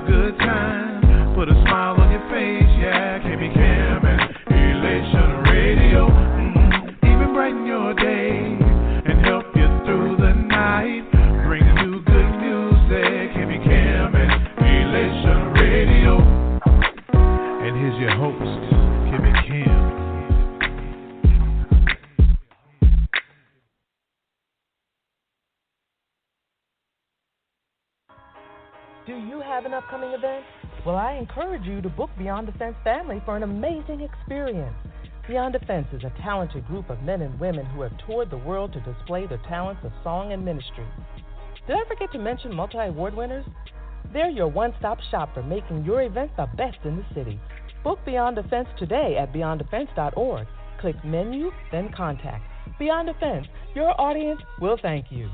a good time. Put a smile on your face, yeah. Kimmy Kim and Elation Radio. Even brighten your day and help you through the night. Bring you good music. Kimmy Kim and Elation Radio. And here's your host, Kimmy Kim. Do you have an upcoming event? Well, I encourage you to book Beyond Defense Family for an amazing experience. Beyond Defense is a talented group of men and women who have toured the world to display their talents of song and ministry. Did I forget to mention multi-award winners? They're your one-stop shop for making your event the best in the city. Book Beyond Defense today at beyonddefense.org. Click Menu, then Contact. Beyond Defense, your audience will thank you.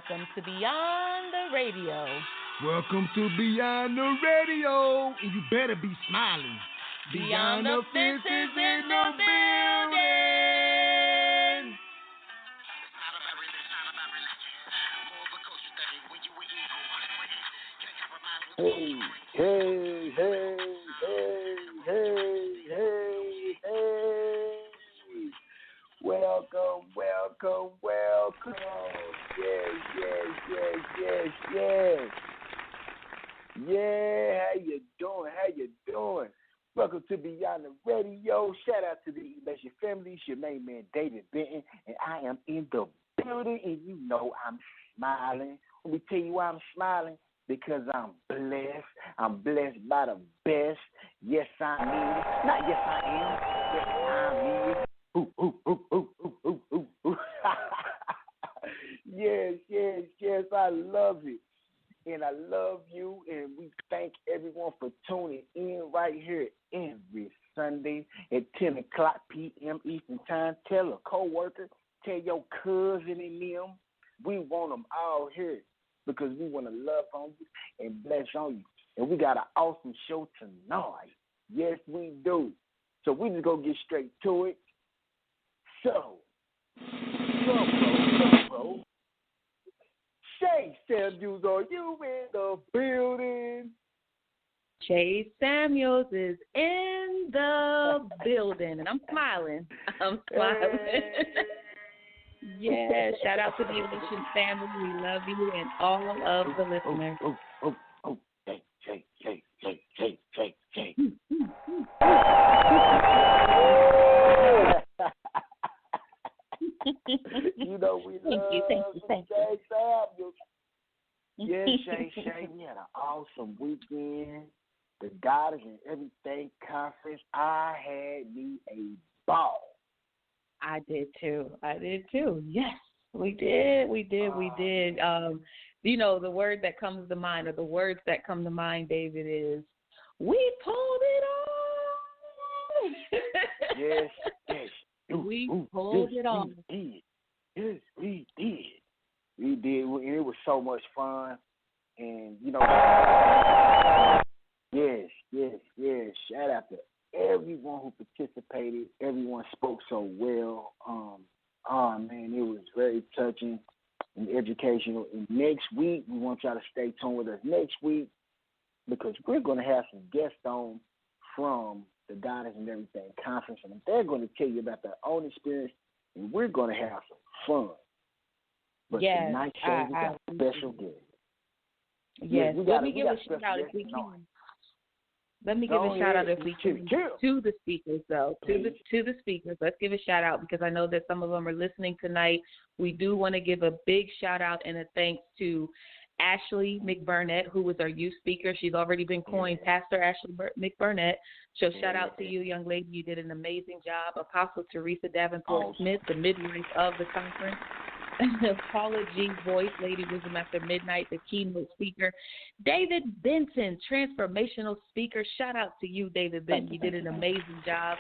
Welcome to Beyond the Radio. Welcome to Beyond the Radio. And you better be smiling. Beyond the Fence is in the building. Hey. Welcome. Yes. Yeah, how you doing? Welcome to Beyond the Radio. Shout out to the Elation family. It's your main man, David Benton, and I am in the building, and you know I'm smiling. Let me tell you why I'm smiling. Because I'm blessed. I'm blessed by the best. Yes, I mean it. Not yes, I am. Yes, I mean it. Ooh, ooh, ooh, ooh, ooh, ooh, ooh, ooh. Yes, yes, yes. I love it. And I love you. And we thank everyone for tuning in right here every Sunday at 10 o'clock p.m. Eastern Time. Tell a coworker. Tell your cousin and them. We want them all here. Because we want to love on you and bless on you. And we got an awesome show tonight. Yes, we do. So we just going to get straight to it. So, bro. Shay Samuels, are you in the building? Shay Samuels is in the building. And I'm smiling. Yeah, shout out to the Elation family. We love you and all of the listeners. Shay. You know we love you. Shay Samuels. Yes, Shay, we had an awesome weekend. The Goddess and Everything Conference. I had me a ball. I did too. Yes, we did. You know, the word that comes to mind, or the words that come to mind, David, is we pulled it off. Yes. We pulled it off. Yes, we did. And it was so much fun. And, you know, yes. Shout out to everyone who participated. Everyone spoke so well. Man, it was very touching and educational. And next week, we want y'all to stay tuned with us next week because we're going to have some guests on from the Goddess and Everything Conference, and they're going to tell you about their own experience, and we're going to have some fun. But tonight, we got a special guest. Yes, let me give a shout out if we can. Let me give a shout out if we can to the speakers, though. To the speakers, let's give a shout out because I know that some of them are listening tonight. We do want to give a big shout out and a thanks to Ashley McBurnett, who was our youth speaker. She's already been coined Pastor Ashley McBurnett. So shout out to you, young lady. You did an amazing job. Apostle Teresa Davenport Smith, the midwife of the conference. Paula G. Voice, Lady Wisdom After Midnight, the keynote speaker. David Benton, transformational speaker. Shout out to you, David Benton. You did an amazing job.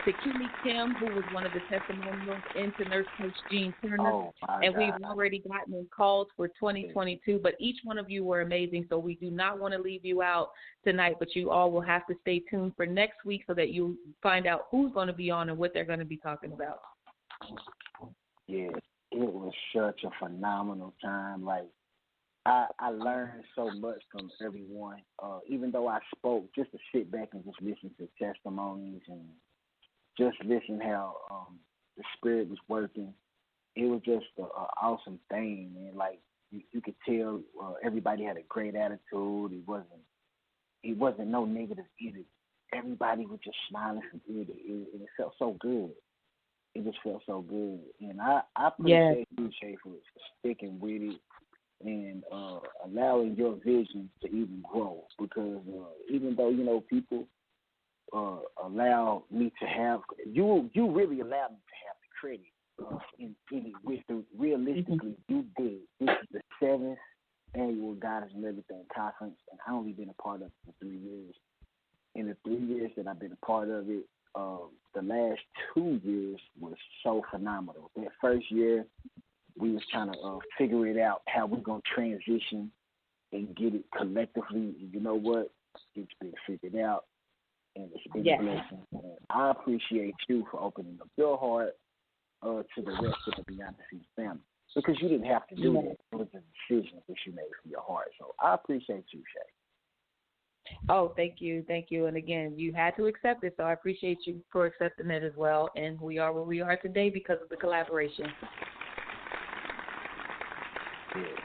To Kimmy Kim, who was one of the testimonials, into Nurse Coach Jean Turner. And we've already gotten in calls for 2022, but each one of you were amazing, so we do not want to leave you out tonight, but you all will have to stay tuned for next week so that you find out who's going to be on and what they're going to be talking about. Yes. It was such a phenomenal time. Like, I learned so much from everyone. Even though I spoke, just to sit back and just listen to testimonies and just listen how the Spirit was working. It was just an awesome thing, man. Like, you could tell everybody had a great attitude. It wasn't no negative either. Everybody was just smiling from ear to ear, and it felt so good. It just felt so good. And I appreciate you, Shay, for sticking with it and allowing your vision to even grow. Because even though, you know, people allow me to have, you really allowed me to have the credit in it with the, realistically, you did. This is the 7th annual Goddess and Everything Conference, and I've only been a part of it for 3 years. In the 3 years that I've been a part of it, the last 2 years was so phenomenal. That first year, we was trying to figure it out, how we're going to transition and get it collectively. And you know what? It's been figured out, and it's been a blessing. And I appreciate you for opening up your heart to the rest of the Beyond the Scenes family, because you didn't have to do that. It was a decision that you made from your heart. So I appreciate you, Shay. Oh, thank you. And again, you had to accept it, so I appreciate you for accepting it as well. And we are where we are today because of the collaboration. Yeah.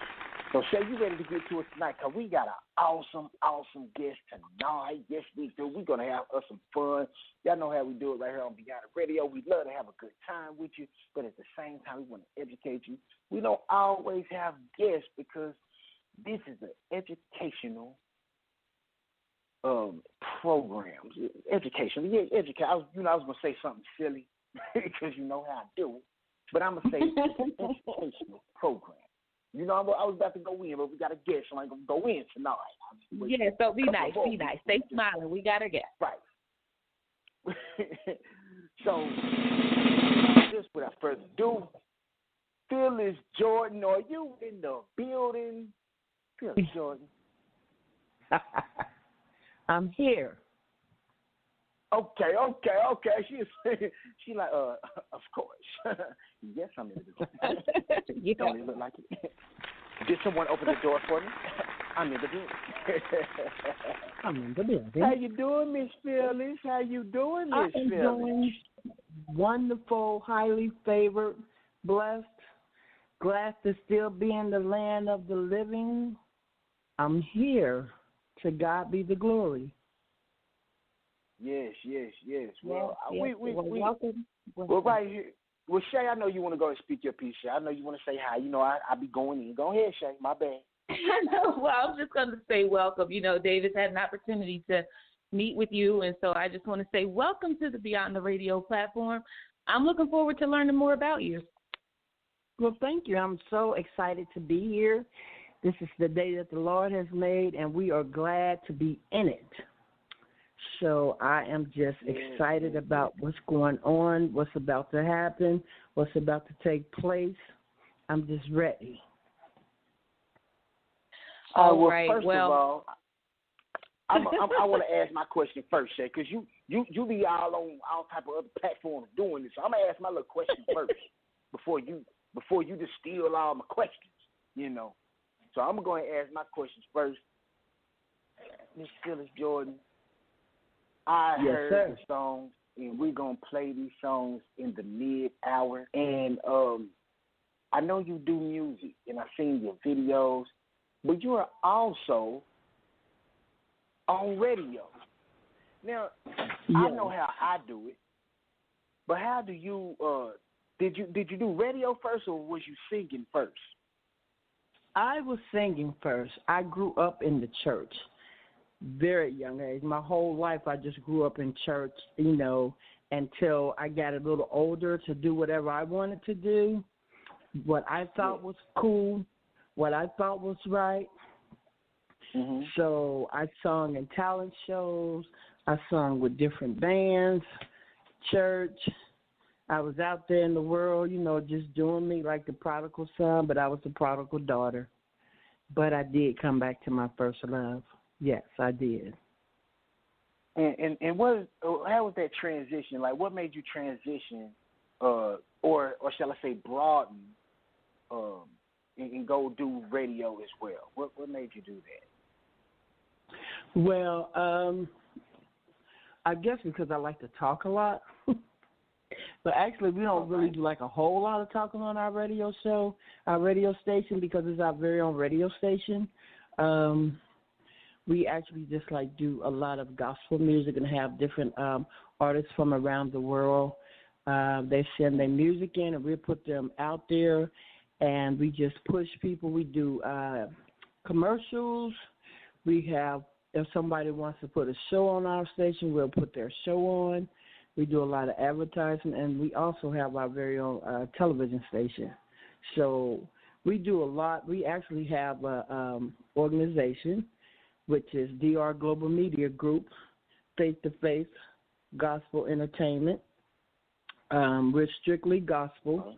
So, Shay, you ready to get to it tonight? Because we got an awesome, awesome guest tonight. Yes, we do. We're going to have us some fun. Y'all know how we do it right here on Beyond the Radio. We love to have a good time with you, but at the same time, we want to educate you. We don't always have guests because this is an educational program. Education. Yeah, education. I was going to say something silly because you know how I do it, but I'm going to say it's an educational program. You know, I was about to go in, but we got a guest, so I ain't going to go in tonight. Yeah, so be nice, be nice. Stay smiling. We got a guest. Right. So, just without further ado, Phyllis Jordan, are you in the building? Phyllis Jordan. I'm here. Okay. She like, of course. Yes, I'm in the building. Yeah. Don't it look like it? Did someone open the door for me? I'm in the building. I'm in the building. How you doing, Miss Phyllis? How you doing, Miss Phyllis? I'm doing wonderful, highly favored, blessed, glad to still be in the land of the living. I'm here. To God be the glory. Yes. Well, yes. We're right here. Well, Shay, I know you want to go and speak your piece, Shay. I know you want to say hi. You know, I be going in. Go ahead, Shay. My bad. Well, I'm just going to say welcome. You know, Davis had an opportunity to meet with you, and so I just want to say welcome to the Beyond the Radio platform. I'm looking forward to learning more about you. Well, thank you. I'm so excited to be here. This is the day that the Lord has made, and we are glad to be in it. So I am just excited about what's going on, what's about to happen, what's about to take place. I'm just ready. All right. First of all, I want to ask my question first, Shay, because you be all on all type of other platforms doing this. So I'm gonna ask my little question first before you just steal all my questions, you know. So I'm going to ask my questions first. Miss Phyllis Jordan, I heard the songs, and we're going to play these songs in the mid-hour. And I know you do music, and I've seen your videos, but you are also on radio. Now, I know how I do it, but how do you did you do radio first, or was you singing first? I was singing first. I grew up in the church, very young age. My whole life I just grew up in church, you know, until I got a little older to do whatever I wanted to do, what I thought was cool, what I thought was right. Mm-hmm. So I sung in talent shows. I sung with different bands, church. I was out there in the world, you know, just doing me like the prodigal son, but I was the prodigal daughter. But I did come back to my first love. Yes, I did. And how was that transition? Like, what made you transition, or shall I say, broaden, and go do radio as well? What made you do that? Well, I guess because I like to talk a lot. But actually, we don't really do like a whole lot of talking on our radio show, our radio station, because it's our very own radio station. We actually just like do a lot of gospel music and have different artists from around the world. They send their music in, and we put them out there, and we just push people. We do commercials. We have, if somebody wants to put a show on our station, we'll put their show on. We do a lot of advertising, and we also have our very own television station. So we do a lot. We actually have an organization, which is DR Global Media Group, Faith to Faith Gospel Entertainment. We're strictly gospel.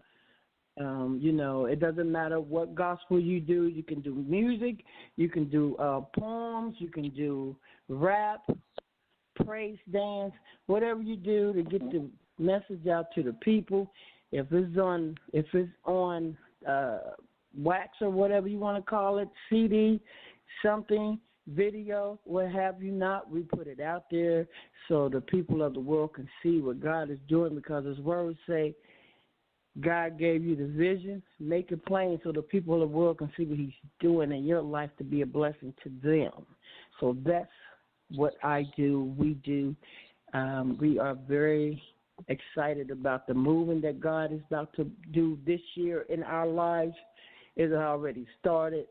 You know, it doesn't matter what gospel you do. You can do music. You can do poems. You can do rap, praise dance, whatever you do to get the message out to the people. If it's on wax or whatever you want to call it, CD, something, video, what have you not, we put it out there so the people of the world can see what God is doing, because His words say God gave you the vision. Make it plain so the people of the world can see what he's doing in your life to be a blessing to them. So that's what I do, we do. We are very excited about the movement that God is about to do this year in our lives. It has already started.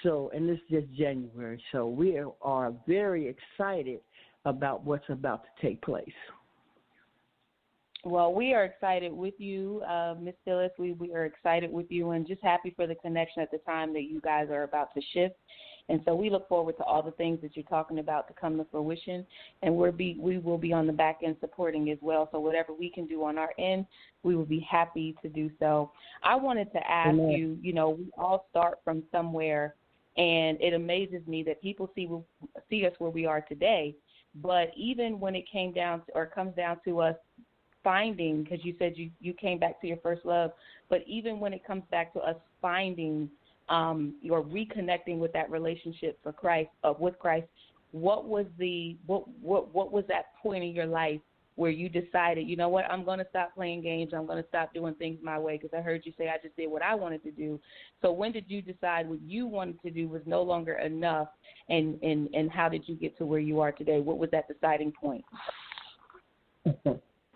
So, and this is just January. So we are very excited about what's about to take place. Well, we are excited with you, Ms. Phyllis. We are excited with you and just happy for the connection at the time that you guys are about to shift. And so we look forward to all the things that you're talking about to come to fruition. And we will be on the back end supporting as well. So whatever we can do on our end, we will be happy to do so. I wanted to ask you, you know, we all start from somewhere, and it amazes me that people see us where we are today. But even when it comes down to us finding, because you said you came back to your first love, but even when it comes back to us finding or reconnecting with that relationship with Christ, what was that point in your life where you decided, you know what, I'm going to stop playing games, I'm going to stop doing things my way, because I heard you say I just did what I wanted to do. So when did you decide what you wanted to do was no longer enough, and how did you get to where you are today? What was that deciding point?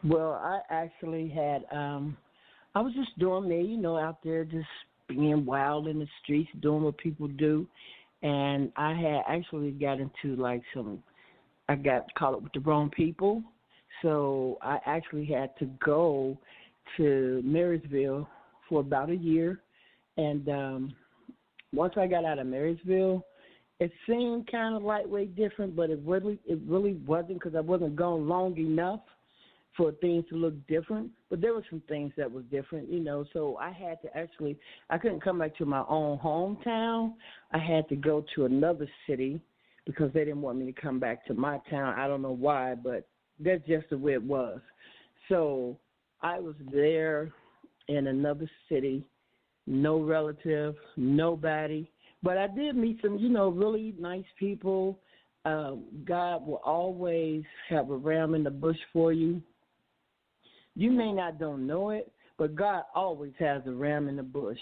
Well, I actually had, I was just doing me, you know, out there just being wild in the streets, doing what people do. And I had actually got into I got caught up with the wrong people. So I actually had to go to Marysville for about a year. And once I got out of Marysville, it seemed kind of lightweight different, but it really wasn't, because I wasn't gone long enough for things to look different. But there were some things that was different, you know. So I had to I couldn't come back to my own hometown. I had to go to another city because they didn't want me to come back to my town. I don't know why, but that's just the way it was. So I was there in another city, no relative, nobody. But I did meet some, you know, really nice people. God will always have a ram in the bush for you. You may not don't know it, but God always has a ram in the bush.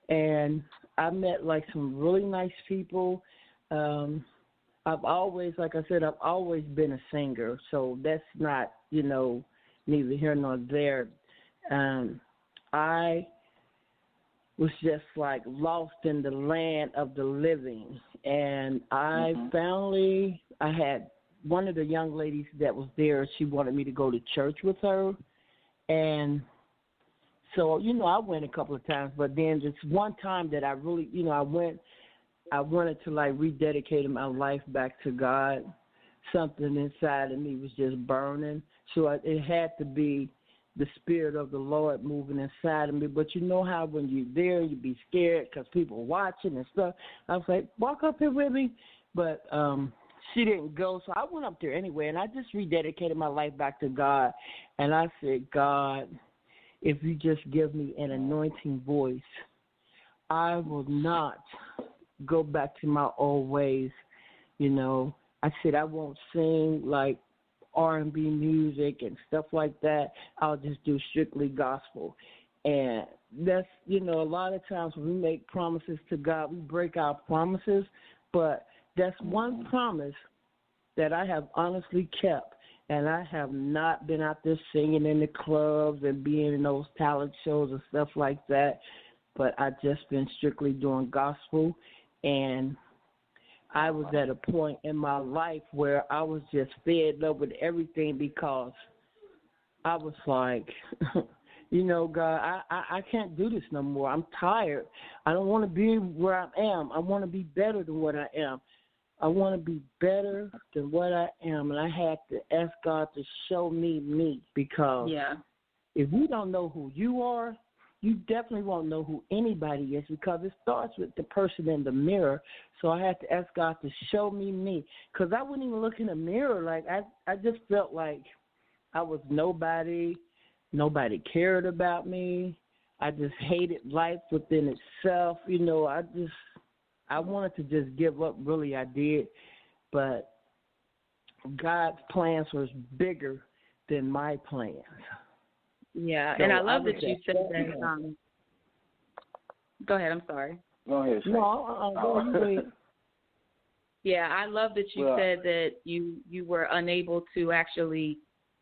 And I met some really nice people. I've always, like I said, I've always been a singer, so that's not, you know, neither here nor there. I was just lost in the land of the living, and I had one of the young ladies that was there. She wanted me to go to church with her, and so, you know, I went a couple of times, but then just one time that I really, you know, I wanted to rededicate my life back to God. Something inside of me was just burning. So it had to be the Spirit of the Lord moving inside of me. But you know how when you're there, you be scared because people are watching and stuff. I was like, walk up here with me. But she didn't go, so I went up there anyway, and I just rededicated my life back to God. And I said, God, if you just give me an anointing voice, I will not go back to my old ways. You know, I said I won't sing R&B music and stuff like that. I'll just do strictly gospel. And that's, you know, a lot of times when we make promises to God, we break our promises, but that's one promise that I have honestly kept. And I have not been out there singing in the clubs and being in those talent shows and stuff like that, but I've just been strictly doing gospel. And I was at a point in my life where I was just fed up with everything, because I was like, you know, God, I can't do this no more. I'm tired. I don't want to be where I am. I want to be better than what I am. I want to be better than what I am. And I had to ask God to show me, because if you don't know who you are, you definitely won't know who anybody is, because it starts with the person in the mirror. So I had to ask God to show me, because I wouldn't even look in the mirror. I just felt like I was nobody. Nobody cared about me. I just hated life within itself. You know, I wanted to just give up, really, I did. But God's plans was bigger than my plans. Yeah, So and I love that you said that. Go ahead. I'm sorry. Go ahead. Shay. No, go ahead. Yeah, I love that you said that you were unable to actually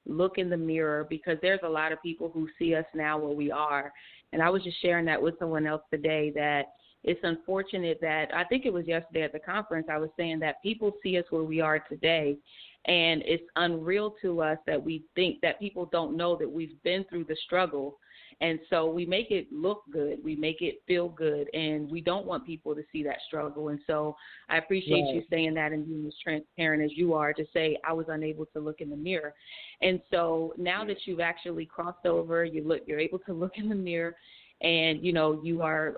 look in the mirror, because there's a lot of people who see us now where we are. And I was just sharing that with someone else today, that it's unfortunate that, I think it was yesterday at the conference, I was saying that people see us where we are today, and it's unreal to us that we think that people don't know that we've been through the struggle. And so we make it look good, we make it feel good, and we don't want people to see that struggle. And so I appreciate you saying that and being as transparent as you are to say I was unable to look in the mirror. And so now that you've actually crossed over, you're able to look in the mirror, and, you are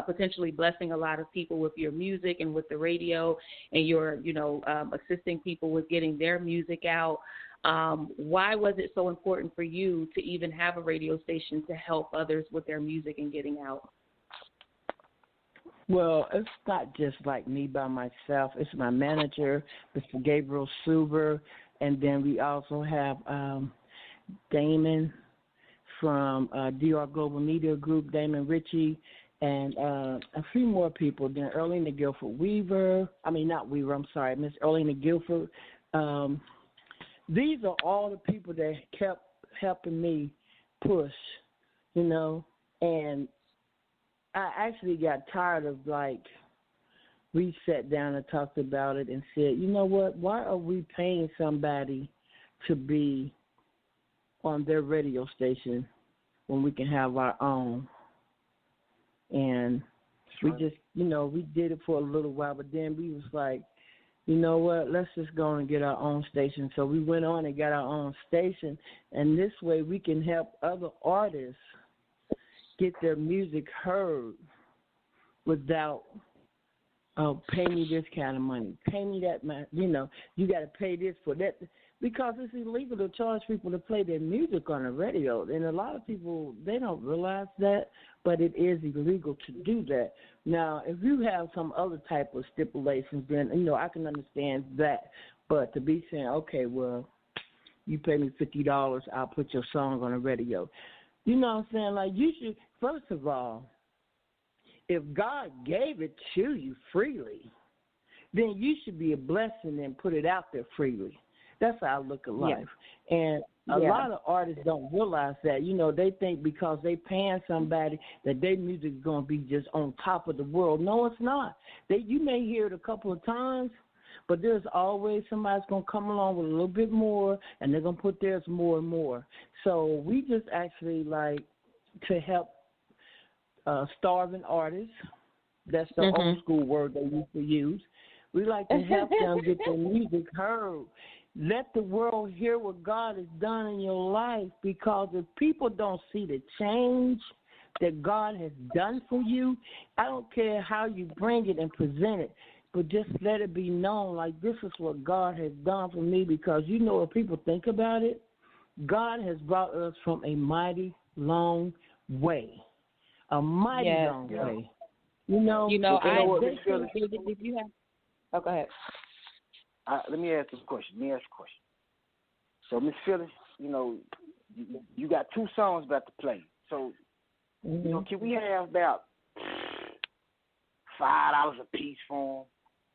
potentially blessing a lot of people with your music and with the radio, and you're, assisting people with getting their music out. Why was it so important for you to even have a radio station to help others with their music and getting out? Well, it's not just like me by myself. It's my manager, Mr. Gabriel Suber, and then we also have Damon from DR Global Media Group, Damon Ritchie, and a few more people. Then Erlina Guilford Weaver. Miss Erlina Guilford. These are all the people that kept helping me push, and I actually got tired of, we sat down and talked about it and said, you know what, why are we paying somebody to be on their radio station when we can have our own? And we just, we did it for a little while, but then we was like, you know what, let's just go and get our own station. So we went on and got our own station, and this way we can help other artists get their music heard without, pay me this kind of money, pay me that, you got to pay this for that, because it's illegal to charge people to play their music on the radio. And a lot of people, they don't realize that, but it is illegal to do that. Now, if you have some other type of stipulations, then, I can understand that. But to be saying, okay, well, you pay me $50, I'll put your song on the radio. You know what I'm saying? Like, you should, first of all, if God gave it to you freely, then you should be a blessing and put it out there freely. That's how I look at life. Yeah. And a lot of artists don't realize that. They think because they paying somebody that their music is going to be just on top of the world. No, it's not. You may hear it a couple of times, but there's always somebody's going to come along with a little bit more, and they're going to put theirs more and more. So we just actually like to help starving artists. That's the old school word they used to use. We like to help them get their music heard. Let the world hear what God has done in your life, because if people don't see the change that God has done for you, I don't care how you bring it and present it, but just let it be known, like, this is what God has done for me, because if people think about it, God has brought us from a mighty long way. A mighty long way. Did you have... Oh, go ahead. Let me ask this question. So, Miss Phyllis, you got two songs about to play. So, can we have about $5 a piece for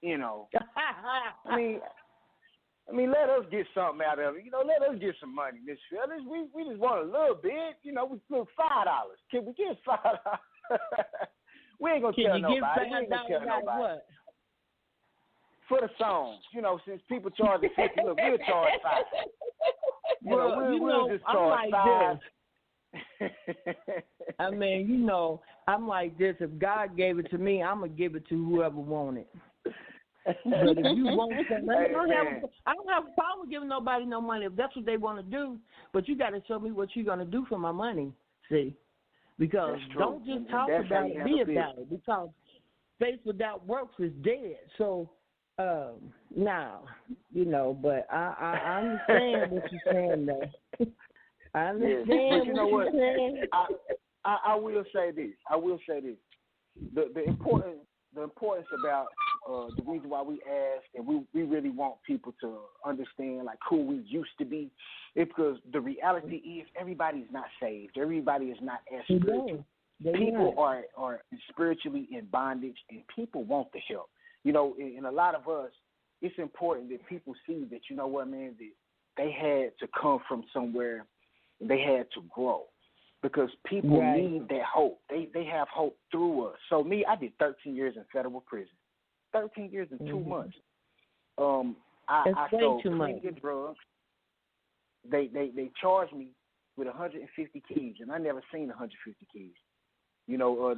them? I mean, let us get something out of it. Let us get some money, Miss Phyllis. We just want a little bit. We look $5. Can we get $5? We ain't gonna tell nobody. We ain't gonna tell nobody. What? For the songs, since people charge $50, look, we'll charge $5. We'll just charge $5. I mean, I'm like this. If God gave it to me, I'm gonna give it to whoever wants it. But if you want something, I don't have a problem with giving nobody no money if that's what they want to do. But you got to show me what you're gonna do for my money. See, because don't just talk about it, be about it. Because faith without works is dead. So. Now, but I understand what you're saying, though. I understand what you're saying. I will say this. The importance about the reason why we ask and we really want people to understand like who we used to be is because the reality is everybody is not saved. Everybody is not as spiritual. People are spiritually in bondage, and people want the help. You know, and a lot of us, it's important that people see that, you know what, man, that they had to come from somewhere and they had to grow. Because people need that hope. They have hope through us. So me, I did 13 years in federal prison. 13 years and 2 months. I sold premium drugs. They charged me with 150 keys, and I never seen 150 keys. You know,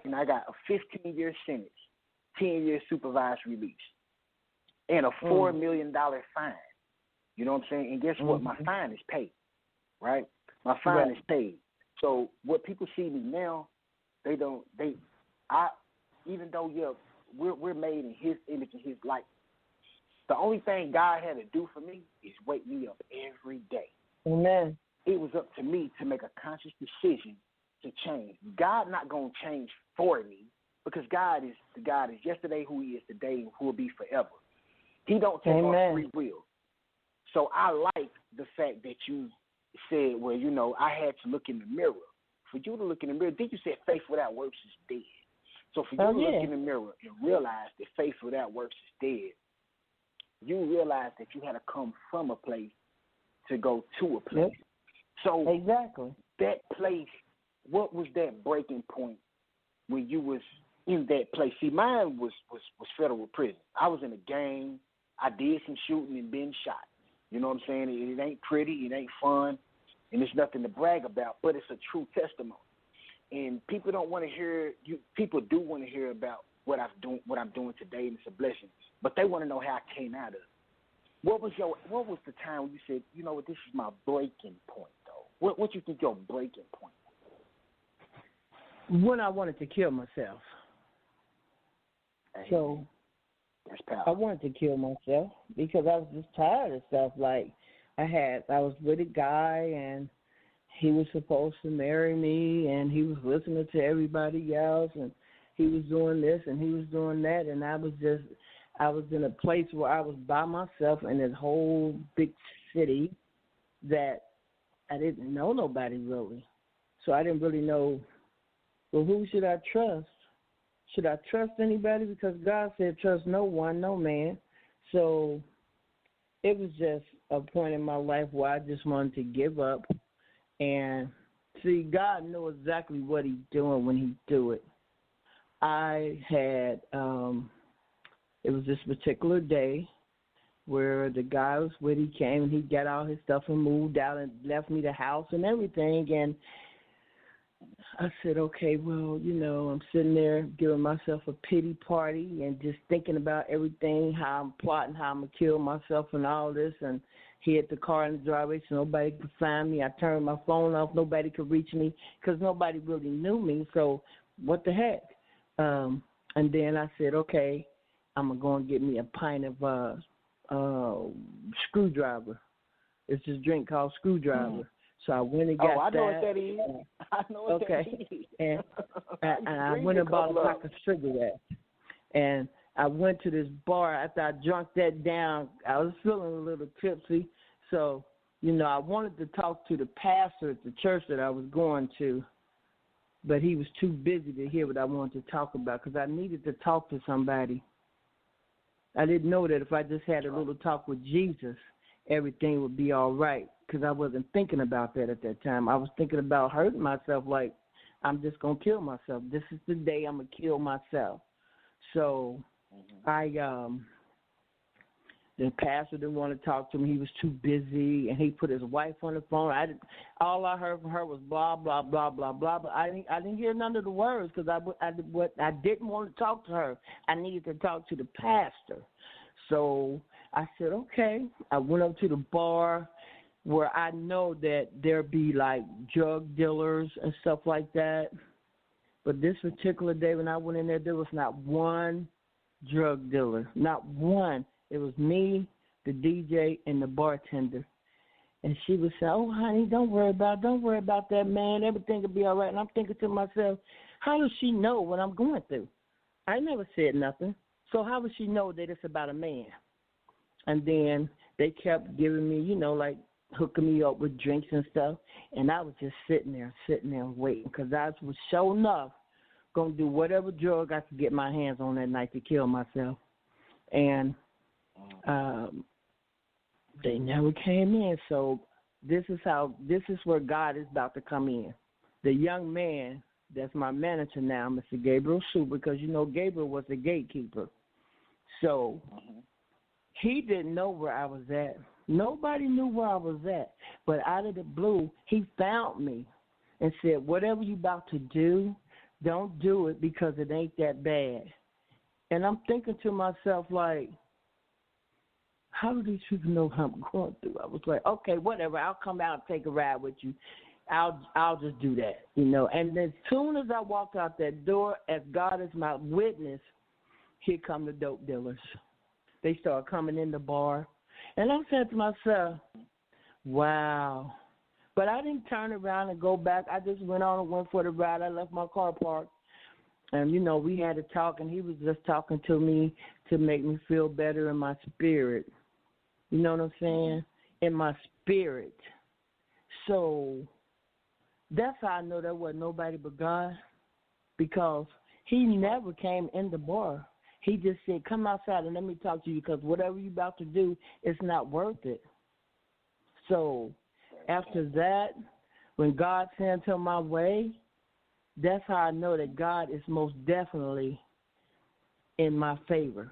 and I got a 15-year sentence, 10-year supervised release, and a $4 million fine. You know what I'm saying? And guess what? My fine is paid, right? My fine is paid. So what people see me now, even though we're made in His image and His likeness. The only thing God had to do for me is wake me up every day. Amen. It was up to me to make a conscious decision to change. God not going to change for me because God is yesterday, who He is today, and who will be forever. He don't take on free will. So I like the fact that you said, well, you know, I had to look in the mirror. For you to look in the mirror, then you said faith without works is dead. So for you to look in the mirror and realize that faith without works is dead, you realize that you had to come from a place to go to a place. So that place, what was that breaking point when you was in that place? See, mine was federal prison. I was in a gang. I did some shooting and been shot. You know what I'm saying? It ain't pretty, it ain't fun, and it's nothing to brag about, but it's a true testimony. And people don't want to hear people do want to hear about what I'm doing today, and it's a blessing. But they want to know how I came out of it. What was the time when you said, you know what, this is my breaking point though? What you think your breaking point was? When I wanted to kill myself. So that's powerful. I wanted to kill myself because I was just tired of stuff. Like I was with a guy and he was supposed to marry me and he was listening to everybody else and he was doing this and he was doing that, and I was in a place where I was by myself in this whole big city that I didn't know nobody really. So I didn't really know, well, who should I trust? Should I trust anybody? Because God said trust no one, no man. So it was just a point in my life where I just wanted to give up. And see, God knows exactly what He's doing when He do it. I had, it was this particular day where the guy I was with, he came and he got all his stuff and moved out and left me the house and everything. And I said, okay, well, you know, I'm sitting there giving myself a pity party and just thinking about everything, how I'm plotting, how I'm going to kill myself and all this. And he had the car in the driveway so nobody could find me. I turned my phone off. Nobody could reach me because nobody really knew me. So what the heck? And then I said, okay, I'm going to go and get me a pint of screwdriver. It's this drink called Screwdriver. So I went and got that. I know what that is. I know what that is. And I went and bought a pack of cigarettes. And I went to this bar. After I drunk that down, I was feeling a little tipsy. So, you know, I wanted to talk to the pastor at the church that I was going to, but he was too busy to hear what I wanted to talk about because I needed to talk to somebody. I didn't know that if I just had a little talk with Jesus, everything would be all right because I wasn't thinking about that at that time. I was thinking about hurting myself like I'm just going to kill myself. This is the day I'm going to kill myself. So the pastor didn't want to talk to me. He was too busy, and he put his wife on the phone. All I heard from her was blah, blah, blah, blah, blah. But I didn't hear none of the words because I didn't want to talk to her. I needed to talk to the pastor. So I said, okay. I went up to the bar where I know that there be like drug dealers and stuff like that. But this particular day when I went in there was not one drug dealer, not one. It was me, the DJ, and the bartender. And she would say, oh, honey, don't worry about that, man. Everything will be all right. And I'm thinking to myself, how does she know what I'm going through? I never said nothing. So how would she know that it's about a man? And then they kept giving me, you know, like hooking me up with drinks and stuff. And I was just sitting there waiting because I was sure enough going to do whatever drug I could get my hands on that night to kill myself. And they never came in. So this is where God is about to come in. The young man that's my manager now, Mr. Gabriel Sue, because, you know, Gabriel was the gatekeeper. So he didn't know where I was at. Nobody knew where I was at. But out of the blue, he found me and said, whatever you about to do, don't do it because it ain't that bad. And I'm thinking to myself, like, how do these people know how I'm going through? I was like, okay, whatever. I'll come out and take a ride with you. I'll just do that, you know. And as soon as I walked out that door, as God is my witness, here come the dope dealers. They start coming in the bar. And I said to myself, wow. But I didn't turn around and go back. I just went on and went for the ride. I left my car parked. And, you know, we had a talk, and he was just talking to me to make me feel better in my spirit. You know what I'm saying? In my spirit. So that's how I know that wasn't nobody but God, because he never came in the bar. He just said, come outside and let me talk to you, because whatever you're about to do, it's not worth it. So after that, when God sent him my way, that's how I know that God is most definitely in my favor.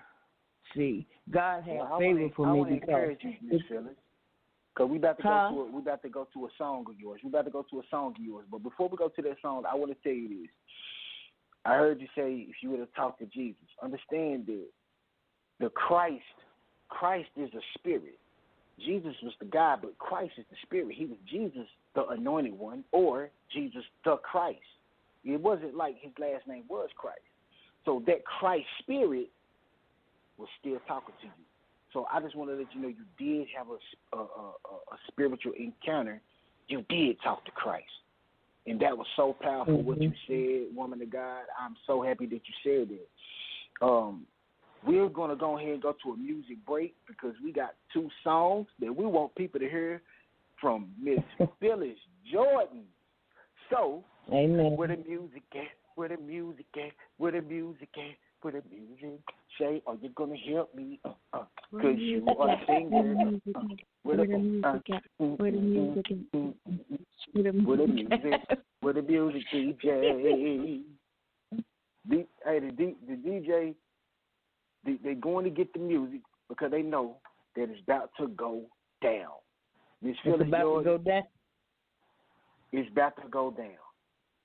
See, God had favor for me because encourage you, Miss Phyllis, because we about to go to a song of yours. But before we go to that song, I want to tell you this. I heard you say if you were to talk to Jesus, understand that the Christ is a spirit. Jesus was the God, but Christ is the spirit. He was Jesus, the anointed one, or Jesus, the Christ. It wasn't like his last name was Christ. So that Christ spirit was still talking to you. So I just want to let you know you did have a spiritual encounter. You did talk to Christ. And that was so powerful what you said, woman of God. I'm so happy that you said that. We're going to go ahead and go to a music break because we got 2 songs that we want people to hear from Miss Phyllis Jordan. So, amen. Where the music at? Where the music at? Where the music at? Where the music? Shay, are you going to help me? Because you are a singer. Where the music at? Where the music at? Where the music? Where the music, DJ? The DJ, they're going to get the music because they know that it's about to go down. Miss Phyllis Jordan, it's about to go down.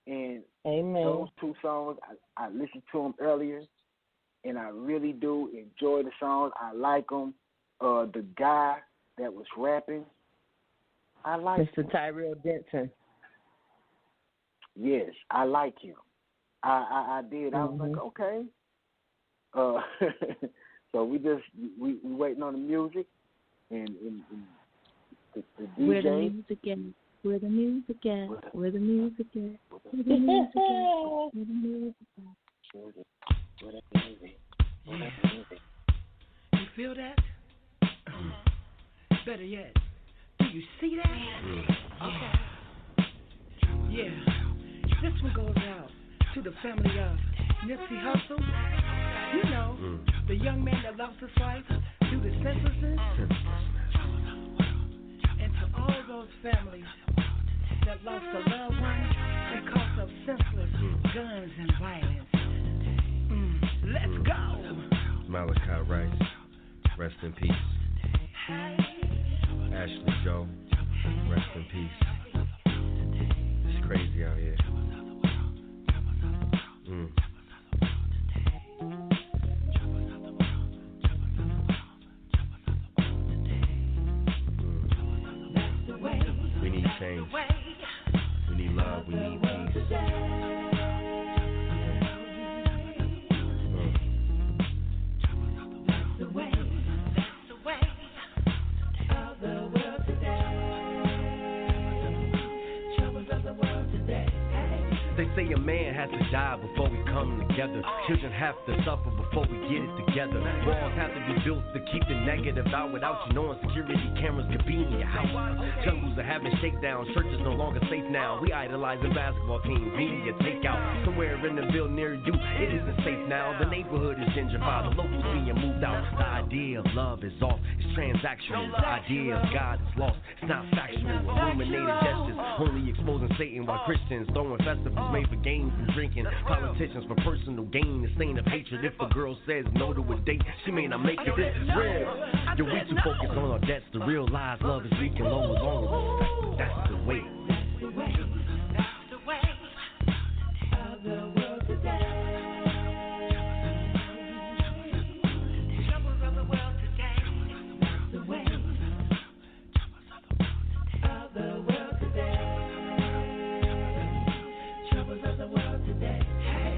And amen. Those 2 songs, I listened to them earlier, and I really do enjoy the songs. I like them. The guy that was rapping, I like Mr. him. Tyrell Benton. Yes, I like him. I did. I was like, okay. So we waiting on the music and the DJ. Where the music at? Where the music at? Where the music at? Where the music at? Where the music at? Where the music? Where the music? You feel that? Better yet, do you see that? Okay. Yeah. This one goes out to the family of Nipsey Hussle. You know, the young man that lost his life due to senselessness. And to all those families that lost a loved one because of senseless guns and violence. Let's go. Malachi Rice, rest in peace. Ashley Joe, rest in peace. It's crazy out here. We need change. We need love. We need peace. The say a man has to die before we come together. Children have to suffer before we get it together. Walls have to be built to keep the negative out. Without you knowing, security cameras could be in your house. Jungles are having shakedowns. Churches no longer safe now. We idolizing basketball teams. Media takeout. Somewhere in the ville near you, it isn't safe now. The neighborhood is gentrified. The locals being moved out. The idea of love is off. It's transactional. The idea of God is lost. It's not factual. Illuminated gestures only exposing Satan, while Christians throwing festivals made for games and drinking. Politicians for personal gain. The stain of hatred. If a girl says no to a date, she may not make it. This is real. Yo, we too focused on our debts to realize love is weak and low as long as respect. That's the way. That's the way of the world today. Troubles of the world today. That's the way of the world today. Troubles of the world today. Hey,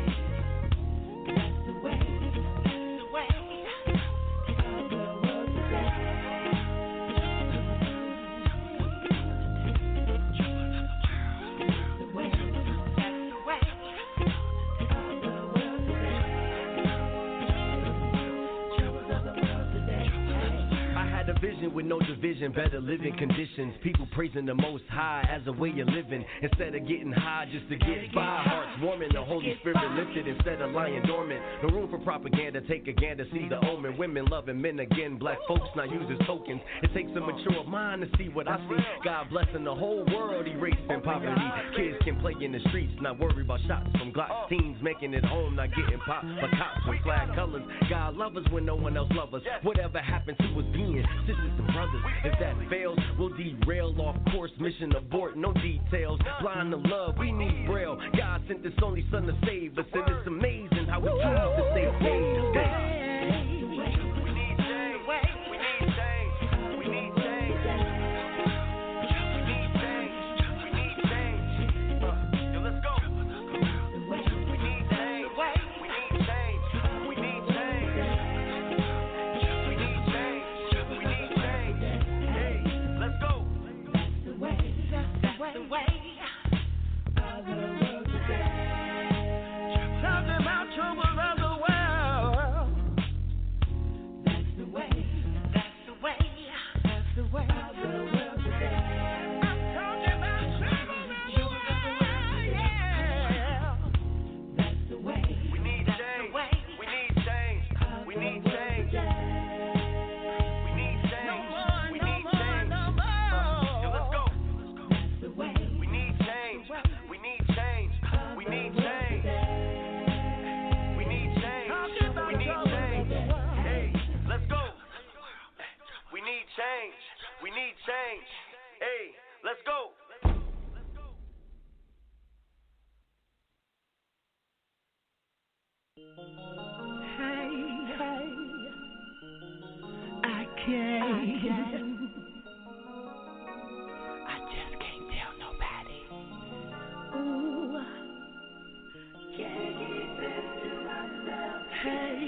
that's the way. That's the way of the world today. Vision with no division, better living conditions. People praising the Most High as a way of living instead of getting high just to get by. Hearts warming, the Holy Spirit lifted instead of lying dormant. No room for propaganda, take a gander, see the omen. Women loving men again, black folks not used as tokens. It takes a mature mind to see what I see. God blessing the whole world, erasing poverty. Kids can play in the streets, not worry about shots from Glock. Teens making it home, not getting popped by cops with flag colors. God love us when no one else love us. Whatever happened to us being sisters and brothers. If that fails, we'll derail off course. Mission abort, no details. Blind to love, we need braille. God sent His only Son to save us, and it's amazing how we choose to stay saved. We need change. Hey, let's go. Hey, I can't. I just can't tell nobody. Ooh, can't keep it to myself. Hey,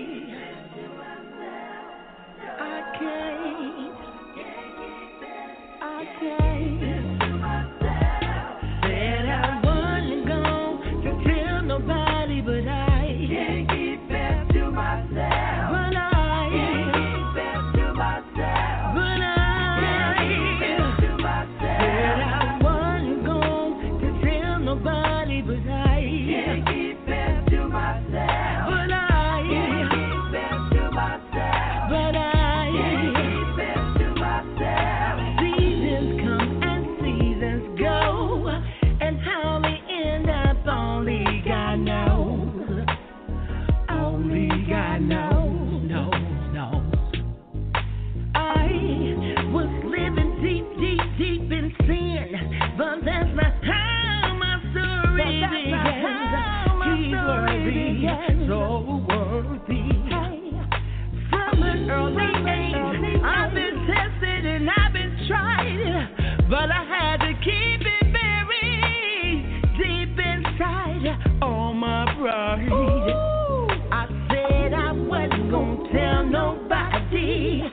I can't. I can't. Said I wasn't going to tell nobody, but I can't keep it to myself. But I can't keep it to myself. But I can't keep it to myself. Said I wasn't going to tell nobody, but I can't keep it to myself. But I can't keep it to myself. But I can't keep it to myself. Seasons come and seasons go, and how they end up only God knows. Only God knows, knows. I was living deep in sin, but that's not how my story began. He's worthy, so worthy. From an early age, I've been tested and I've been tried, but I had to keep it very deep inside. Oh, my pride. I said I wasn't gonna tell nobody.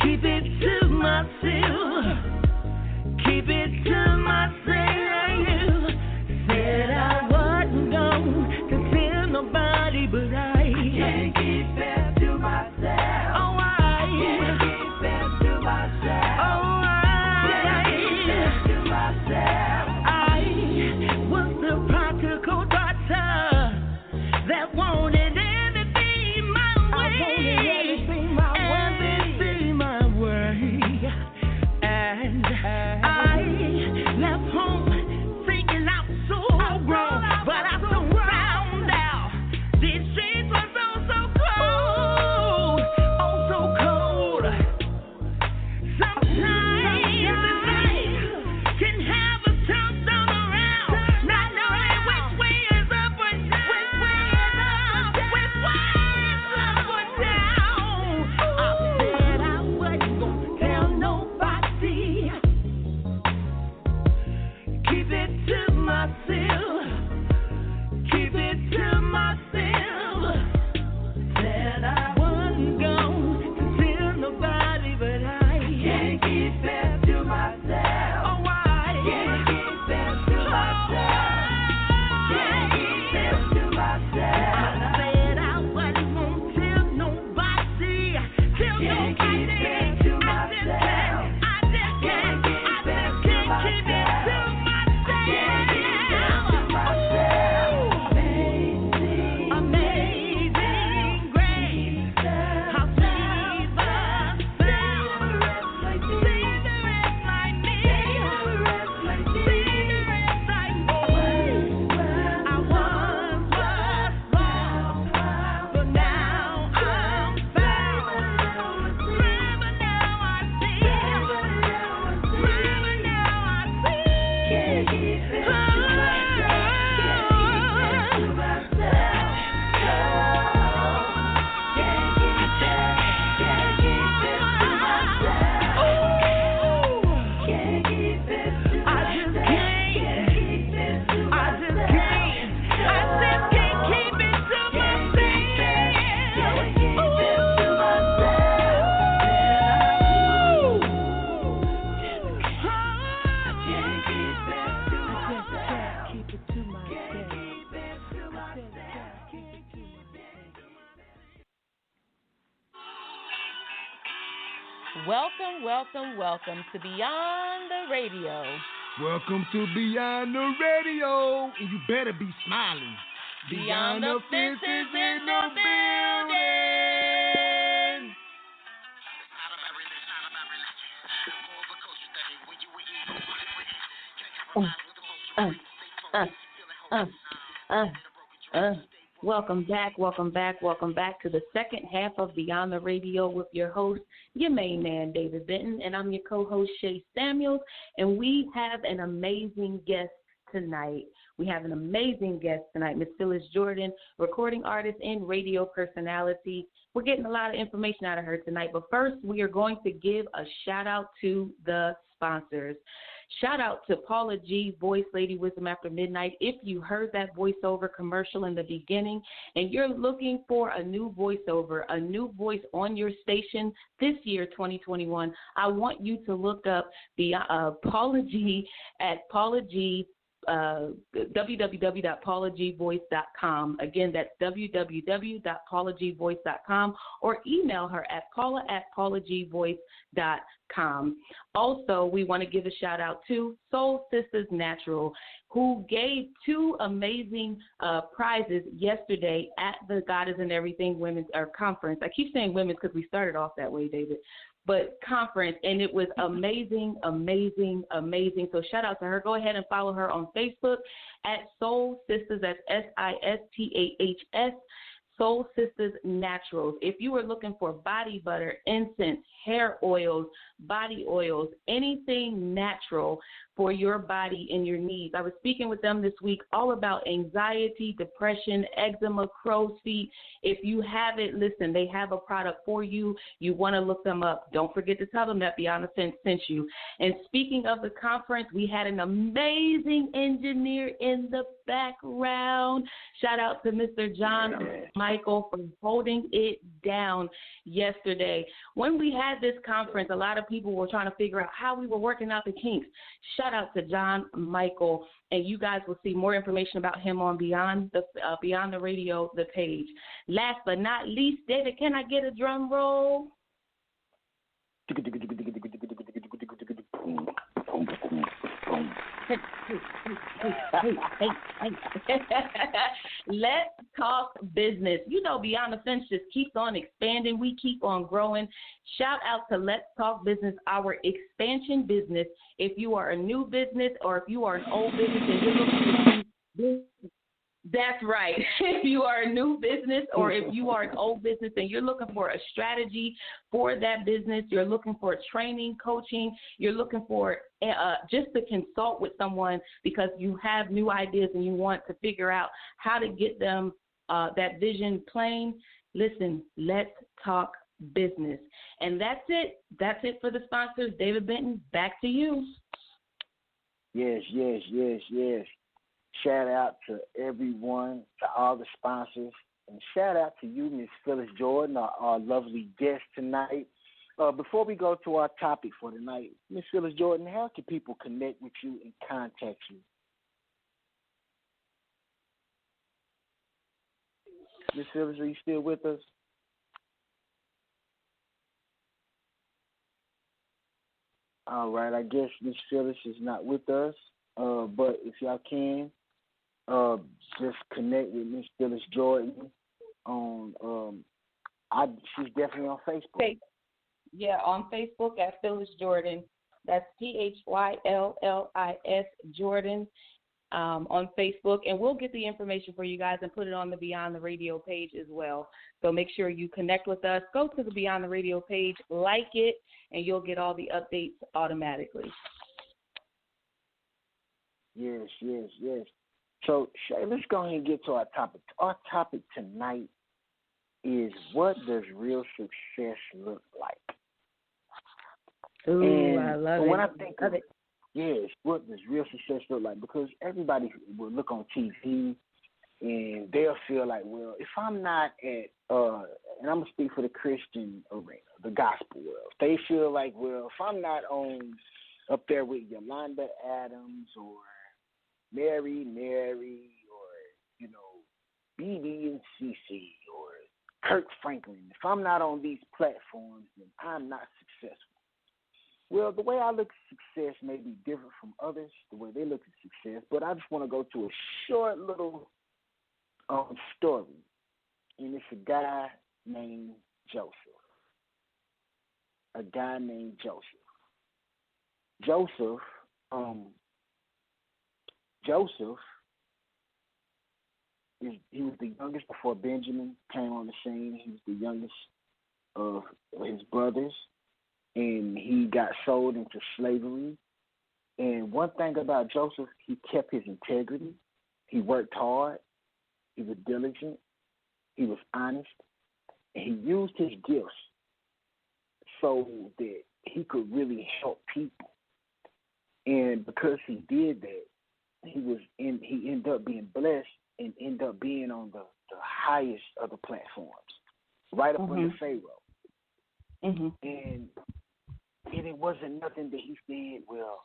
Keep it to myself. Keep it to myself. Welcome, welcome, welcome to Beyond the Radio. Welcome to Beyond the Radio, and you better be smiling. Beyond the fences in the building. Welcome back to the second half of Beyond the Radio with your host, your main man, David Benton, and I'm your co-host, Shay Samuels, and we have an amazing guest tonight. Miss Phyllis Jordan, recording artist and radio personality. We're getting a lot of information out of her tonight, but first we are going to give a shout-out to the sponsors. Shout out to Paula G, Voice Lady Wisdom After Midnight. If you heard that voiceover commercial in the beginning and you're looking for a new voiceover, a new voice on your station this year, 2021, I want you to look up the Paula G at Paula G. www.paulagvoice.com. Again, that's www.paulagvoice.com, or email her at paula@paulagvoice.com. Also, we want to give a shout out to Soul Sisters Natural, who gave two amazing prizes yesterday at the God is in Everything Women's Conference. I keep saying women's because we started off that way, David. But conference, and it was amazing. So shout out to her. Go ahead and follow her on Facebook at Soul Sisters, that's SISTAHS, Soul Sisters Naturals. If you are looking for body butter, incense, hair oils, body oils, anything natural for your body and your needs. I was speaking with them this week all about anxiety, depression, eczema, crow's feet. If you have it, listen, they have a product for you. You want to look them up. Don't forget to tell them that Beyond the Fence sent you. And speaking of the conference, we had an amazing engineer in the background. Shout out to Mr. John Michael for holding it down yesterday. When we had this conference, a lot of people were trying to figure out how we were working out the kinks. Shout out to John Michael, and you guys will see more information about him on Beyond the Radio, the page. Last but not least, David, can I get a drum roll? Let's talk business. You know, Beyond the Fence just keeps on expanding. We keep on growing. Shout out to Let's Talk Business, our expansion business. If you are a new business or if you are an old business and you're looking to do that's right. If you are a new business or if you are an old business and you're looking for a strategy for that business, you're looking for training, coaching, you're looking for just to consult with someone because you have new ideas and you want to figure out how to get them that vision plain, listen, let's talk business. And that's it. That's it for the sponsors. David Benton, back to you. Yes. Shout out to everyone, to all the sponsors, and shout out to you, Miss Phyllis Jordan, our lovely guest tonight. Before we go to our topic for tonight, Miss Phyllis Jordan, how can people connect with you and contact you? Miss Phyllis, are you still with us? All right, I guess Miss Phyllis is not with us, but if y'all can, just connect with Miss Phyllis Jordan on. She's definitely on Facebook. Yeah, on Facebook at Phyllis Jordan. That's PHYLLIS Jordan on Facebook, and we'll get the information for you guys and put it on the Beyond the Radio page as well. So make sure you connect with us. Go to the Beyond the Radio page, like it, and you'll get all the updates automatically. Yes. So, Shay, let's go ahead and get to our topic. Our topic tonight is, what does real success look like? Ooh, and I love it. When I think of it, yes, what does real success look like? Because everybody will look on TV and they'll feel like, well, if I'm not at, and I'm going to speak for the Christian arena, the gospel world, they feel like, well, if I'm not on up there with Yolanda Adams or Mary, or, BB and CC or Kirk Franklin, if I'm not on these platforms, then I'm not successful? Well, the way I look at success may be different from others, the way they look at success, but I just want to go to a short little story, and it's a guy named Joseph. A guy named Joseph. Joseph he was the youngest before Benjamin came on the scene. He was the youngest of his brothers, and he got sold into slavery. And one thing about Joseph, he kept his integrity. He worked hard. He was diligent. He was honest. And he used his gifts so that he could really help people. And because he did that, he ended up being blessed and ended up being on the highest of the platforms, right up under Pharaoh. Mm-hmm. And it wasn't nothing that he said, well,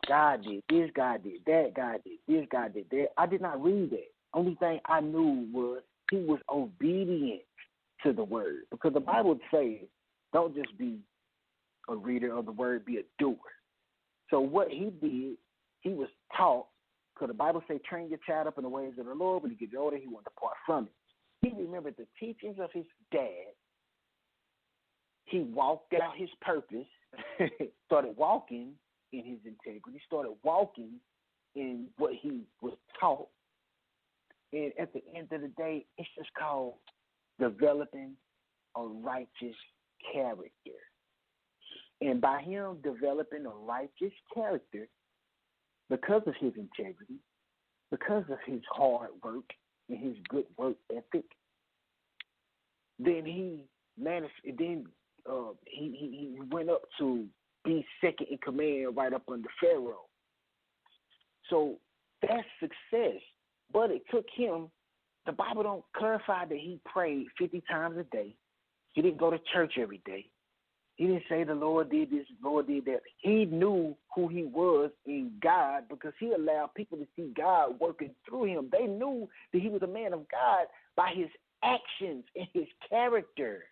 God did this, God did that, God did this, God did that. I did not read that. Only thing I knew was he was obedient to the word. Because the Bible says, don't just be a reader of the word, be a doer. So what he did, he was taught, because the Bible says, train your child up in the ways of the Lord. When he gets older, he won't depart from it. He remembered the teachings of his dad. He walked out his purpose, started walking in his integrity, started walking in what he was taught. And at the end of the day, it's just called developing a righteous character. And by him developing a righteous character, because of his integrity, because of his hard work and his good work ethic, then he managed. Then he went up to be second in command, right up under Pharaoh. So that's success. But it took him. The Bible don't clarify that he prayed 50 times a day. He didn't go to church every day. He didn't say the Lord did this, the Lord did that. He knew who he was in God because he allowed people to see God working through him. They knew that he was a man of God by his actions and his character.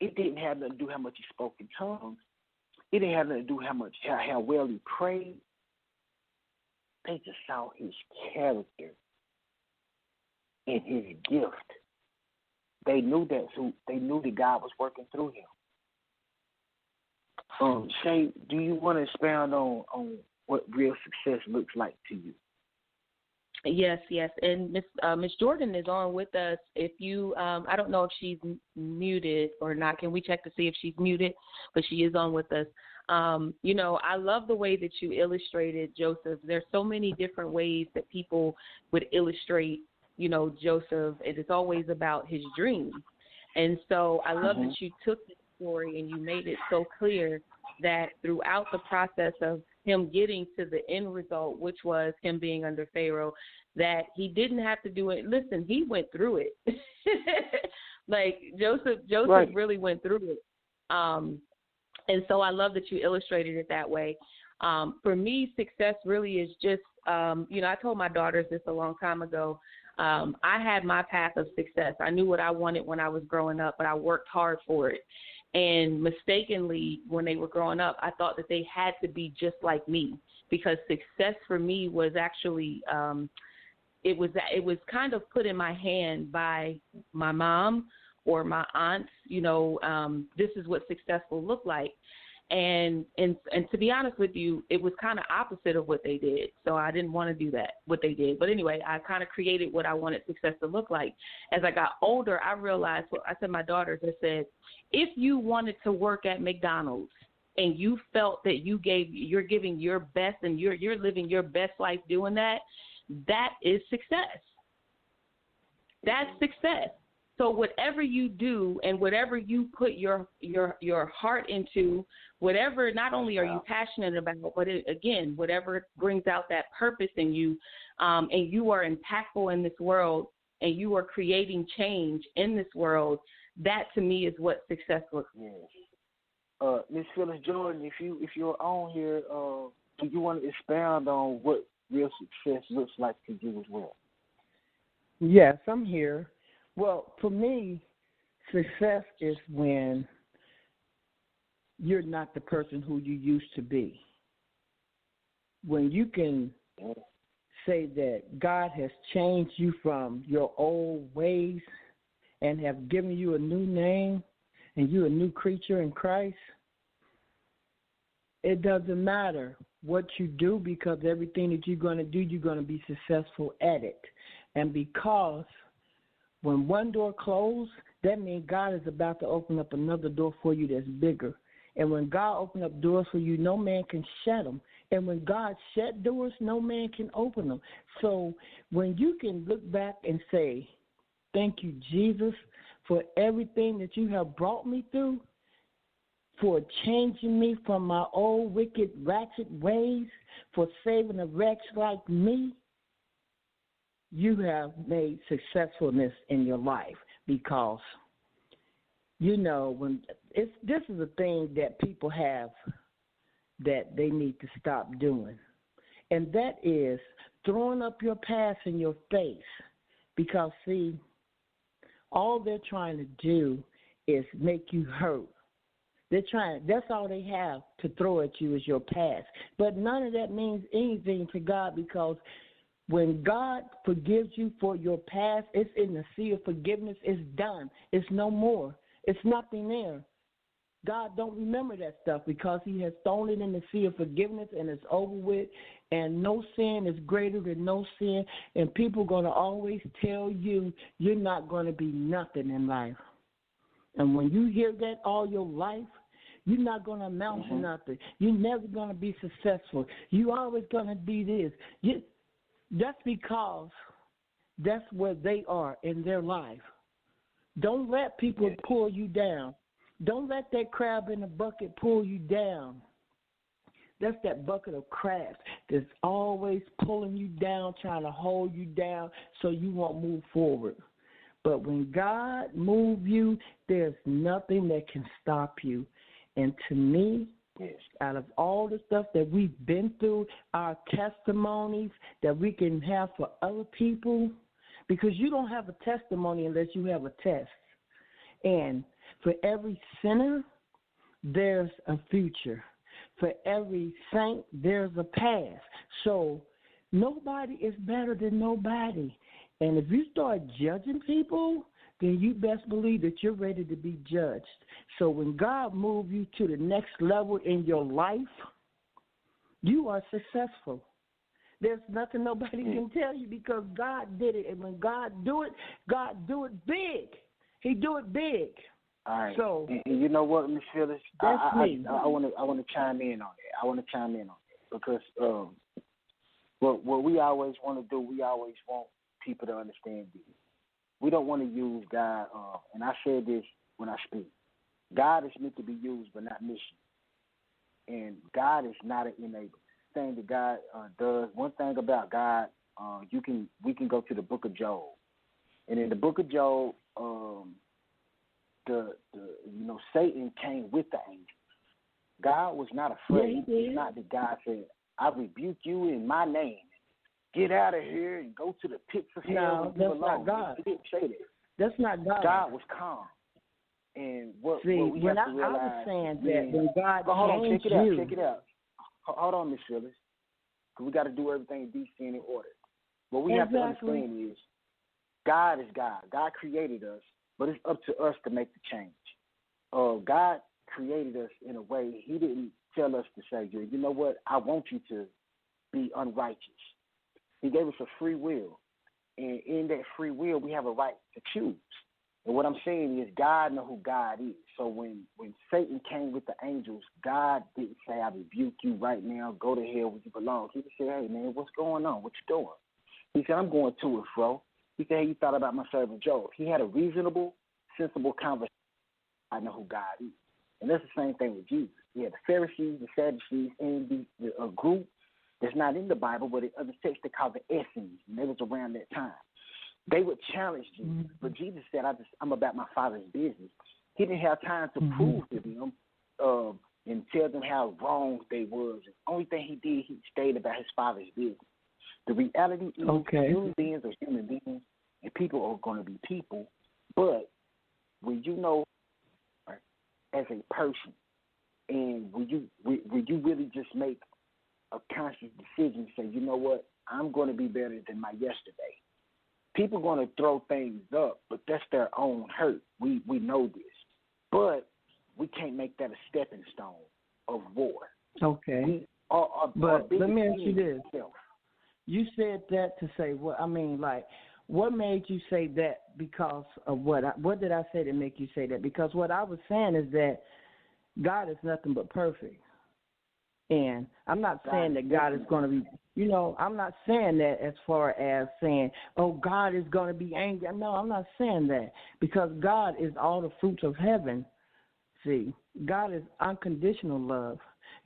It didn't have nothing to do how much he spoke in tongues. It didn't have nothing to do how well he prayed. They just saw his character and his gift. They knew that God was working through him. Shay, do you want to expound on what real success looks like to you? Yes. And Miss Jordan is on with us. If you, I don't know if she's muted or not. Can we check to see if she's muted? But she is on with us. I love the way that you illustrated Joseph. There's so many different ways that people would illustrate, Joseph. It is always about his dream. And so I love that you took this story and you made it so clear that throughout the process of him getting to the end result, which was him being under Pharaoh, that he didn't have to do it. Listen, he went through it. Like Joseph right. Really went through it. And so I love that you illustrated it that way. For me, success really is just, I told my daughters this a long time ago. I had my path of success. I knew what I wanted when I was growing up, but I worked hard for it. And mistakenly, when they were growing up, I thought that they had to be just like me, because success for me was actually, it was kind of put in my hand by my mom or my aunts. This is what success will look like. And to be honest with you, it was kind of opposite of what they did. So I didn't want to do what they did. But anyway, I kind of created what I wanted success to look like. As I got older, I realized, I said to my daughters, I said, if you wanted to work at McDonald's and you felt that you're giving your best and you're living your best life doing that, that is success. That's success. So whatever you do and whatever you put your heart into, whatever not only are you passionate about, but again, whatever brings out that purpose in you, and you are impactful in this world and you are creating change in this world, that to me is what success looks like. Yes. Ms. Phyllis Jordan, if you're on here, do you want to expound on what real success looks like to you as well? Yes, I'm here. Well, for me, success is when you're not the person who you used to be. When you can say that God has changed you from your old ways and have given you a new name and you're a new creature in Christ, it doesn't matter what you do, because everything that you're going to do, you're going to be successful at it. And because when one door closed, that means God is about to open up another door for you that's bigger. And when God opens up doors for you, no man can shut them. And when God shut doors, no man can open them. So when you can look back and say, thank you, Jesus, for everything that you have brought me through, for changing me from my old wicked, ratchet ways, for saving a wretch like me, you have made successfulness in your life. Because, you know, this is a thing that people have that they need to stop doing. And that is throwing up your past in your face. Because, see, all they're trying to do is make you hurt. That's all they have to throw at you is your past. But none of that means anything to God, because when God forgives you for your past, it's in the sea of forgiveness. It's done. It's no more. It's nothing there. God don't remember that stuff, because he has thrown it in the sea of forgiveness and it's over with. And no sin is greater than no sin. And people are going to always tell you you're not going to be nothing in life. And when you hear that all your life, you're not going to amount to nothing. You're never going to be successful. You're always going to be this. That's because that's where they are in their life. Don't let people pull you down. Don't let that crab in the bucket pull you down. That's that bucket of crabs that's always pulling you down, trying to hold you down so you won't move forward. But when God moves you, there's nothing that can stop you. And to me, out of all the stuff that we've been through, our testimonies that we can have for other people, because you don't have a testimony unless you have a test. And for every sinner, there's a future. For every saint, there's a past. So nobody is better than nobody. And if you start judging people, then you best believe that you're ready to be judged. So when God moves you to the next level in your life, you are successful. There's nothing nobody can tell you, because God did it. And when God do it big. He do it big. All right. So, and you know what, Ms. Phyllis? That's me. I want to chime in on it. Because what we always want to do, we always want people to understand this. We don't want to use God, and I said this when I speak. God is meant to be used, but not missioned. And God is not an enabler. Thing that God does. One thing about God, we can go to the book of Job, and in the book of Job, Satan came with the angels. God was not afraid. It's not that God said, "I rebuke you in my name. Get out of here and go to the pits of hell." No, that's not God. He didn't say that. That's not God. God was calm. And what we when have to realize, I was saying that when God changed check it out. Hold on, Miss Phyllis, because we got to do everything decent and in order. What we have to understand is God is God. God created us, but it's up to us to make the change. God created us in a way. He didn't tell us to say, you know what, I want you to be unrighteous. He gave us a free will. And in that free will, we have a right to choose. And what I'm saying is God knows who God is. So when Satan came with the angels, God didn't say, "I rebuke you right now. Go to hell where you belong." He said, "Hey, man, what's going on? What you doing?" He said, "I'm going to and fro." He said, "Hey, you thought about my servant Job." He had a reasonable, sensible conversation. I know who God is. And that's the same thing with Jesus. He had the Pharisees, the Sadducees, and a group that's not in the Bible, but in other texts they call the Essenes, and they was around that time. They would challenge Jesus, but Jesus said, "I'm about my Father's business." He didn't have time to prove to them and tell them how wrong they was. The only thing he did, he stayed about his Father's business. The reality is human beings are human beings, and people are going to be people. But when you know as a person And will you really just make a conscious decision, say, you know what, I'm going to be better than my yesterday. People are going to throw things up, but that's their own hurt. We know this. But we can't make that a stepping stone of war. Okay. But let me ask you this. You said that to say what? I mean, like, what made you say that because of what? What did I say to make you say that? Because what I was saying is that God is nothing but perfect. And I'm not saying that God is going to be, I'm not saying that as far as saying, oh, God is going to be angry. No, I'm not saying that, because God is all the fruits of heaven. See, God is unconditional love.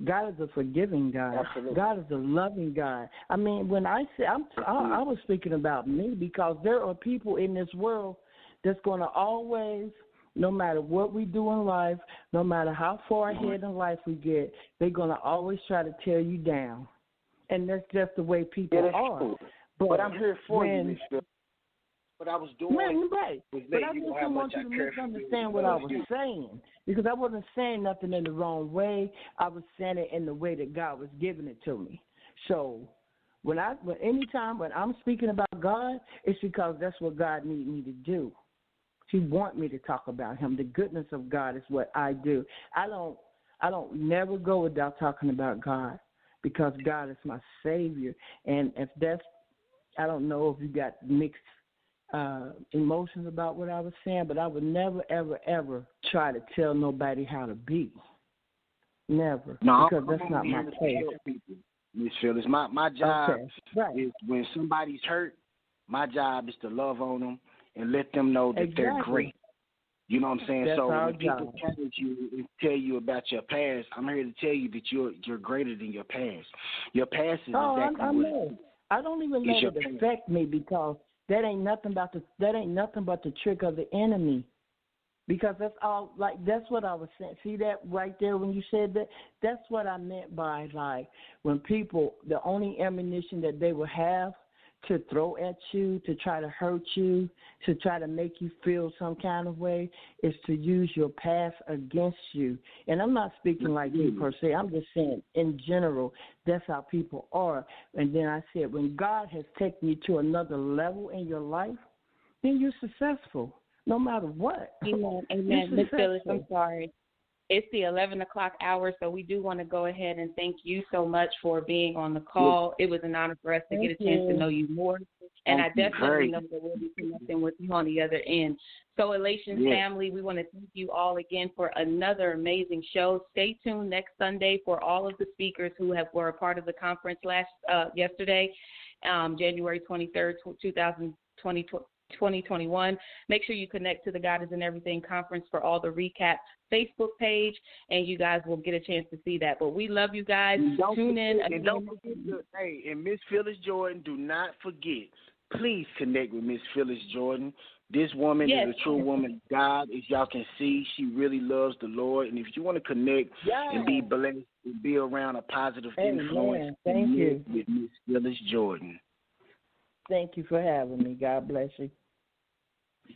God is a forgiving God. Absolutely. God is a loving God. I mean, when I say I was speaking about me, because there are people in this world that's going to always, no matter what we do in life, no matter how far ahead in life we get, they're going to always try to tear you down. And that's just the way people are. True. But I'm here for you, Michelle. What I was doing right. But I just don't want you to misunderstand what I was saying, because I wasn't saying nothing in the wrong way. I was saying it in the way that God was giving it to me. So anytime when I'm speaking about God, it's because that's what God needs me to do. He wants me to talk about him. The goodness of God is what I do. I don't never go without talking about God, because God is my Savior. And if that's, I don't know if you got mixed emotions about what I was saying, but I would never, ever, ever try to tell nobody how to be. Never. No, because that's not my place. Miss Phyllis, my job is when somebody's hurt, my job is to love on them and let them know that they're great. You know what I'm saying? That's so when people challenge you and tell you about your past, I'm here to tell you that you're greater than your past. Your past is exactly I what know. it is. I don't even let it affect me, because that ain't nothing but the trick of the enemy. Because that's all, like, that's what I was saying. See that right there when you said that? That's what I meant by, like, when people, the only ammunition that they will have to throw at you, to try to hurt you, to try to make you feel some kind of way, is to use your past against you. And I'm not speaking like you per se. I'm just saying in general, that's how people are. And then I said, when God has taken you to another level in your life, then you're successful, no matter what. Amen. Miss Phyllis, I'm sorry. It's the 11 o'clock hour, so we do want to go ahead and thank you so much for being on the call. It was an honor for us to get a chance to know you more, and I definitely know that we'll be connecting with you on the other end. So, Elation family, we want to thank you all again for another amazing show. Stay tuned next Sunday for all of the speakers who were a part of the conference yesterday, January 23rd, 2021. Make sure you connect to the God is in Everything conference for all the recap Facebook page, and you guys will get a chance to see that. But we love you guys. Tune in. And don't forget, and Miss Phyllis Jordan, do not forget, please connect with Miss Phyllis Jordan. This woman is a true woman of God. As y'all can see, she really loves the Lord. And if you want to connect and be blessed and be around a positive influence, thank you with Miss Phyllis Jordan. Thank you for having me. God bless you.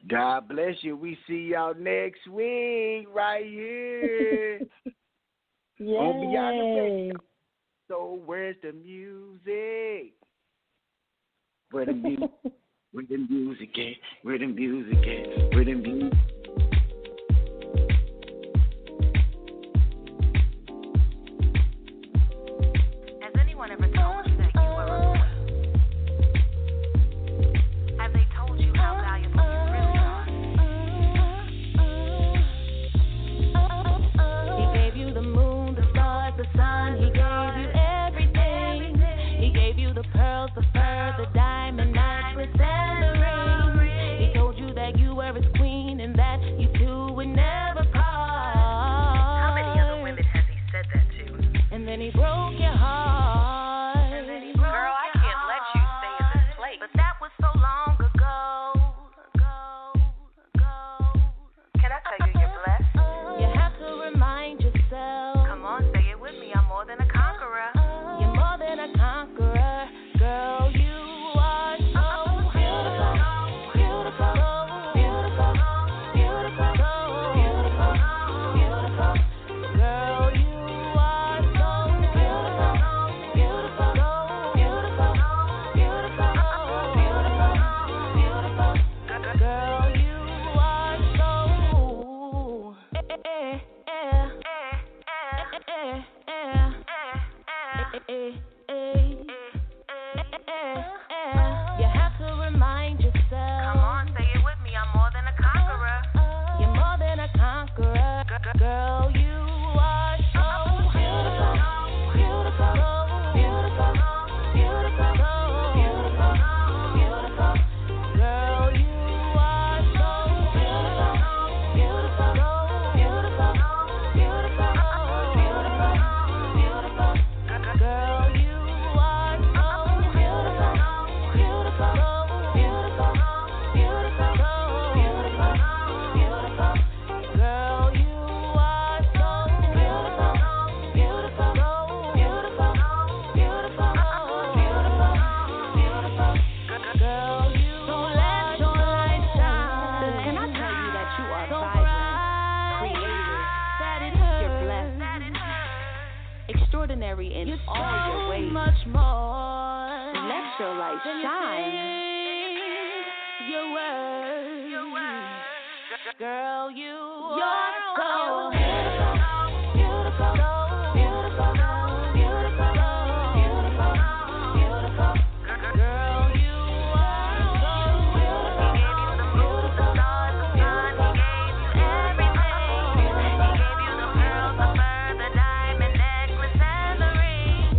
God bless you. We see y'all next week right here on Beyond the Radio. So where's the music? Where the music? Where the music at? Where the music at? Where the music? Has anyone ever told you that you were a boy? Have they told you how valuable you really are? He gave you the moon, the stars, the sun. He gave you everything. He gave you the pearls, the fur, the diamond necklace, and the ring. He told you that you were his queen and that you two would never part. How many other women has he said that to? And then he broke your heart. Girl, I can't let you stay in this place. But that was so long ago. Can I tell you you're blessed? You have to remind yourself. Come on, say it with me. I'm more than a conqueror. You're more than a conqueror. Girl, you are so beautiful. Beautiful. Beautiful. Beautiful. Beautiful. Beautiful. Girl, you You have to remind yourself. Come on, say it with me. I'm more than a conqueror. You're more than a conqueror. Girl, you are so beautiful. Beautiful. Beautiful. Beautiful. Beautiful. Beautiful. Girl, you are so beautiful. Beautiful. Beautiful. Beautiful. Beautiful. Beautiful. Girl, you are so beautiful. Beautiful. Beautiful. Beautiful. Beautiful. Beautiful. Girl, you are so beautiful. Beautiful. Beautiful. Beautiful. Beautiful. Beautiful. Girl, you don't let your light shine. Can I tell you that you are vibrant, creative, you're blessed, extraordinary in all your ways. Much more. Let your light shine. Your words. Girl, you're so beautiful. Beautiful. Beautiful. Beautiful. Beautiful. Beautiful. Girl, you are so beautiful. He gave you the moon, the stars, the sun. He gave you everything. He gave you the pearls, the fur, the diamond necklace, and the ring.